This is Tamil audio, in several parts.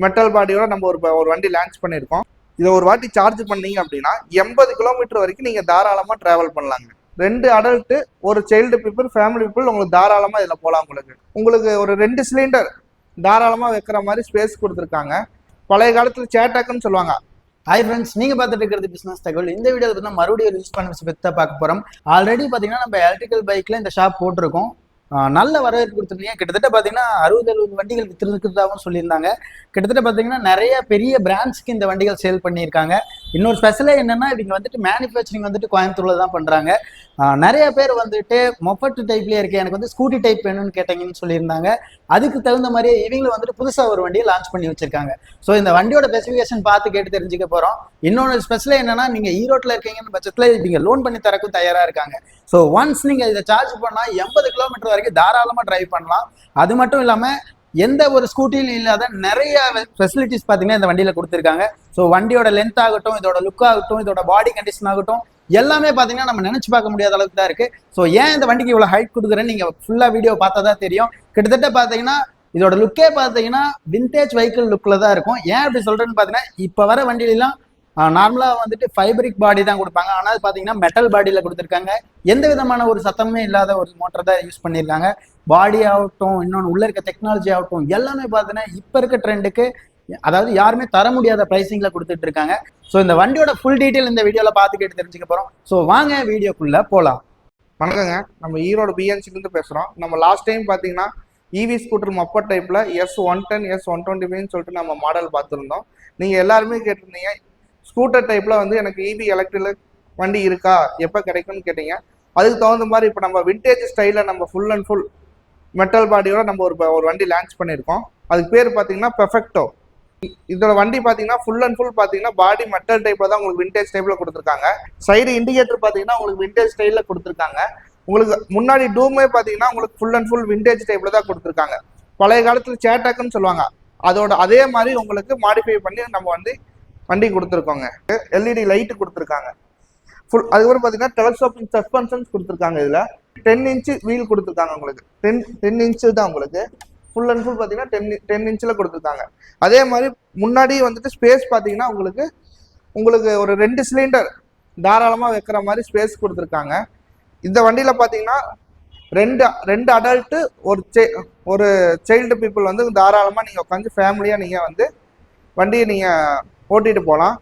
மெட்டல் பாடியோட நம்ம ஒரு வண்டி லான்ச் பண்ணியிருக்கோம். இதை ஒரு வாட்டி சார்ஜ் பண்ணீங்க அப்படின்னா 80 கிலோமீட்டர் வரைக்கும் நீங்கள் தாராளமாக ட்ராவல் பண்ணலாங்க. 2 அடல்ட்டு, ஒரு சைல்டு பீப்புள், ஃபேமிலி பீப்புள் உங்களுக்கு தாராளமாக இதில் போகலாம். உங்களுக்கு ஒரு 2 சிலிண்டர் தாராளமாக வைக்கிற மாதிரி ஸ்பேஸ் கொடுத்துருக்காங்க. பழைய காலத்தில் சேட்டாக்குன்னு சொல்லுவாங்க. ஹாய் ஃப்ரெண்ட்ஸ், நீங்க பார்த்துட்டு இருக்கிறது பிசினஸ் தகவல். இந்த வீடியோவில் பார்த்தீங்கன்னா மறுபடியும் யூஸ் பண்ண பற்றி பார்க்க போகிறோம். ஆல்ரெடி பார்த்தீங்கன்னா நம்ம எலக்ட்ரிக்கல் பைக்கில் இந்த ஷாப் போட்டிருக்கோம். நல்ல வரவேற்பு கொடுத்துருந்தீங்க. கிட்டத்தட்ட பார்த்தீங்கன்னா 60-70 வண்டிகள் விற்றுருக்கிறதாகவும் சொல்லியிருந்தாங்க. கிட்டத்தட்ட பார்த்தீங்கன்னா நிறைய பெரிய பிராண்ட்ஸ்க்கு இந்த வண்டிகள் சேல் பண்ணியிருக்காங்க. இன்னொரு ஸ்பெஷலாக என்னன்னா, இவங்க வந்துட்டு மேனுஃபேக்சரிங் வந்துட்டு கோயம்புத்தூர்ல தான் பண்ணுறாங்க. நிறைய பேர் வந்துட்டு மொஃபட் டைப்லேயே இருக்கு, எனக்கு வந்து ஸ்கூட்டி டைப் வேணும்னு கேட்டீங்கன்னு சொல்லியிருந்தாங்க. அதுக்கு தகுந்த மாதிரியே இவங்களும் வந்துட்டு புதுசாக ஒரு வண்டியை லான்ச் பண்ணி வச்சிருக்காங்க. ஸோ இந்த வண்டியோட ஸ்பெசிஃபிகேஷன் பார்த்து கேட்டு தெரிஞ்சுக்க போகிறோம். இன்னொன்று ஸ்பெஷலாக என்னன்னா, நீங்கள் ஈரோட்டில் இருக்கீங்கன்னு பட்சத்தில் இவங்க லோன் பண்ணி தரக்கும் தயாராக இருக்காங்க. ஸோ ஒன்ஸ் நீங்கள் இதை சார்ஜ் பண்ணால் 80 கிலோமீட்டர் வரைக்கும் தாராளமாக டிரைவ் பண்ணலாம். அது மட்டும் இல்லாமல் எந்த ஒரு ஸ்கூட்டிலும் இல்லாத நிறைய ஃபெசிலிட்டிஸ் பார்த்தீங்கன்னா இந்த வண்டியில் கொடுத்துருக்காங்க. ஸோ வண்டியோட லென்த் ஆகட்டும், இதோட லுக் ஆகட்டும், இதோட பாடி கண்டிஷன் ஆகட்டும், எல்லாமே பார்த்தீங்கன்னா நம்ம நினைச்சு பார்க்க முடியாத அளவுக்கு தான் இருக்கு. ஸோ ஏன் இந்த வண்டிக்கு இவ்வளோ ஹைட் கொடுக்குறேன்னு நீங்கள் ஃபுல்லாக வீடியோ பார்த்தா தான் தெரியும். கிட்டத்தட்ட பார்த்தீங்கன்னா இதோட லுக்கே பார்த்தீங்கன்னா விண்டேஜ் வெஹிக்கிள் லுக்கில் தான் இருக்கும். ஏன் அப்படி சொல்றேன்னு பார்த்தீங்கன்னா, இப்போ வர வண்டியிலாம் நார்மலாக வந்துட்டு ஃபைபரிக் பாடி தான் கொடுப்பாங்க. ஆனால் பார்த்தீங்கன்னா மெட்டல் பாடியில் கொடுத்துருக்காங்க. எந்த விதமான ஒரு சத்தமே இல்லாத ஒரு மோட்டர் தான் யூஸ் பண்ணியிருக்காங்க. பாடி ஆகட்டும், இன்னொன்று உள்ள இருக்க டெக்னாலஜி ஆகட்டும், எல்லாமே பார்த்தீங்கன்னா இப்போ இருக்க ட்ரெண்டுக்கு, அதாவது யாருமே தர முடியாத பிரைசிங்ல கொடுத்துட்டு இருக்காங்க. ஸோ இந்த வண்டியோட ஃபுல் டீட்டெயில் இந்த வீடியோல பார்த்து கேட்டு தெரிஞ்சுக்க போறோம். ஸோ வாங்க வீடியோக்குள்ள போகலாம். வணக்கங்க, நம்ம ஈரோடு பிஎன்சிலேருந்து பேசுகிறோம். நம்ம லாஸ்ட் டைம் பார்த்தீங்கன்னா இவி ஸ்கூட்டர் மொப்பட் டைப்பில் S110 S125 சொல்லிட்டு நம்ம மாடல் பார்த்துருந்தோம். நீங்கள் எல்லாருமே கேட்டிருந்தீங்க, ஸ்கூட்டர் டைப்பில் வந்து எனக்கு இவி எலக்ட்ரிக் வண்டி இருக்கா, எப்போ கிடைக்கும்னு கேட்டீங்க. அதுக்கு தகுந்த மாதிரி இப்போ நம்ம விண்டேஜ் ஸ்டைலில் நம்ம ஃபுல் அண்ட் ஃபுல் மெட்டல் பாடியோட நம்ம ஒரு வண்டி லான்ச் பண்ணியிருக்கோம். அதுக்கு பேர் பார்த்தீங்கன்னா பெர்ஃபெக்டோ. இதோட வண்டி பார்த்தீங்கன்னா ஃபுல் அண்ட் ஃபுல் பார்த்தீங்கன்னா பாடி மெட்டல் டைப்பில் தான் உங்களுக்கு விண்டேஜ் டைப்பில் கொடுத்துருக்காங்க. சைடு இண்டிகேட்டர் பார்த்தீங்கன்னா உங்களுக்கு விண்டேஜ் ஸ்டைலில் கொடுத்துருக்காங்க. உங்களுக்கு முன்னாடி டூமே பார்த்தீங்கன்னா உங்களுக்கு ஃபுல் அண்ட் ஃபுல் விண்டேஜ் டைப்பில் தான் கொடுத்துருக்காங்க. பழைய காலத்தில் சேட்டாக்குன்னு சொல்லுவாங்க, அதோட அதே மாதிரி உங்களுக்கு மாடிஃபை பண்ணி நம்ம வந்து வண்டி கொடுத்துருக்கோங்க. எல்இடி லைட்டு கொடுத்துருக்காங்க ஃபுல். அதுக்கப்புறம் பார்த்தீங்கன்னா டெலஸ்கோப்பிங் சஸ்பென்ஷன்ஸ் கொடுத்துருக்காங்க. இதில் 10 இன்ச்சு வீல் கொடுத்துருக்காங்க. உங்களுக்கு 10 இன்ச்சு தான் உங்களுக்கு ஃபுல் அண்ட் ஃபுல் பார்த்தீங்கன்னா 10 இன்ச்சில் கொடுத்துருக்காங்க. அதே மாதிரி முன்னாடி வந்துட்டு ஸ்பேஸ் பார்த்தீங்கன்னா உங்களுக்கு ஒரு 2 சிலிண்டர் தாராளமாக வைக்கிற மாதிரி ஸ்பேஸ் கொடுத்துருக்காங்க. இந்த வண்டியில் பார்த்தீங்கன்னா ரெண்டு அடல்ட்டு, ஒரு சைல்டு பீப்புள் வந்து தாராளமாக நீங்கள் உட்காந்து ஃபேமிலியாக நீங்கள் வந்து வண்டியை நீங்கள் ஓட்டிகிட்டு போகலாம்.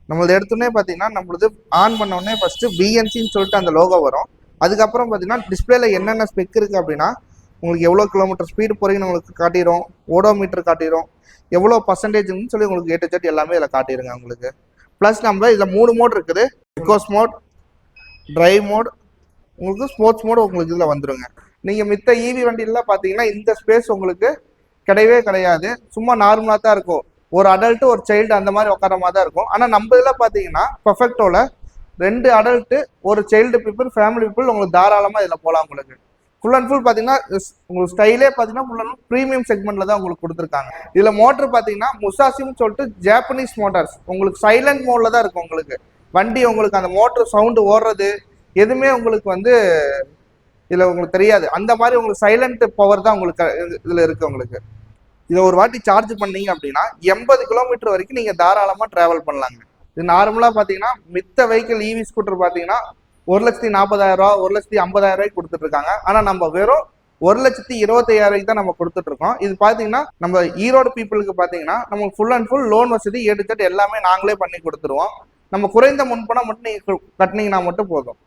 நம்மளது எடுத்தோடனே பார்த்தீங்கன்னா நம்மளது ஆன் பண்ணோடனே ஃபஸ்ட்டு பிஎன்சின்னு சொல்லிட்டு அந்த லோகோ வரும். அதுக்கப்புறம் பார்த்தீங்கன்னா டிஸ்பிளேல என்னென்ன ஸ்பெக் இருக்குது அப்படின்னா, உங்களுக்கு எவ்வளோ கிலோமீட்டர் ஸ்பீடு போகிறீங்கன்னு உங்களுக்கு காட்டிடும், ஓடோமீட்டர் காட்டிடும், எவ்வளோ பர்சன்டேஜ்னு சொல்லி உங்களுக்கு A to Z எல்லாமே இதில் காட்டிடுங்க உங்களுக்கு. ப்ளஸ் நம்ம இதில் 3 மோட் இருக்குது. எக்கோஸ் மோட், டிரைவ் மோட், உங்களுக்கு ஸ்போர்ட்ஸ் மோட் உங்களுக்கு இதில் வந்துடுங்க. நீங்கள் மித்த இவி வண்டியிலாம் பார்த்தீங்கன்னா இந்த ஸ்பேஸ் உங்களுக்கு கிடையவே கிடையாது. சும்மா நார்மலாக தான் இருக்கும். ஒரு அடல்ட்டு, ஒரு சைல்டு அந்த மாதிரி உட்கார மாதிரி தான் இருக்கும். ஆனால் நம்ம இதில் பார்த்தீங்கன்னா பெர்ஃபெக்டோவில் 2 அடல்ட்டு, ஒரு சைல்டு பீப்புள், ஃபேமிலி பீப்புள் உங்களுக்கு தாராளமாக இதில் போகலாம். உங்களுக்கு ஃபுல் அண்ட் ஃபுல் பார்த்தீங்கன்னா உங்களுக்கு ஸ்டைலே பார்த்தீங்கன்னா ஃபுல் அண்ட் ஃபுல் ப்ரீமியம் செக்மெண்ட்ல தான் உங்களுக்கு கொடுத்துருக்காங்க. இதில் மோட்டர் பார்த்தீங்கன்னா முசாசின்னு சொல்லிட்டு ஜாப்பனீஸ் மோட்டார்ஸ். உங்களுக்கு சைலண்ட் மோட்ல தான் இருக்கும். உங்களுக்கு வண்டி உங்களுக்கு அந்த மோட்டர் சவுண்டு ஓடுறது எதுவுமே உங்களுக்கு வந்து இதில் உங்களுக்கு தெரியாது. அந்த மாதிரி உங்களுக்கு சைலண்ட் பவர் தான் உங்களுக்கு இதில் இருக்குது. உங்களுக்கு இதை ஒரு வாட்டி சார்ஜ் பண்ணீங்க அப்படின்னா 80 கிலோமீட்டர் வரைக்கும் நீங்கள் தாராளமாக ட்ராவல் பண்ணலாங்க. இது நார்மலாக பார்த்தீங்கன்னா மித்த வெஹிக்கிள் இவி ஸ்கூட்டர் பார்த்தீங்கன்னா 1,40,000 1,50,000 கொடுத்துட்ருக்காங்க. ஆனால் நம்ம வெறும் 1,25,000 தான் நம்ம கொடுத்துட்ருக்கோம். இது பார்த்தீங்கன்னா நம்ம ஈரோடு பீப்புளுக்கு பார்த்தீங்கன்னா நம்ம ஃபுல் அண்ட் ஃபுல் லோன் வசதி A to Z எல்லாமே நாங்களே பண்ணி கொடுத்துருவோம். நம்ம குறைந்த முன்பணம் மட்டும் நீங்கள் கட்டினீங்கன்னா மட்டும் போதும்.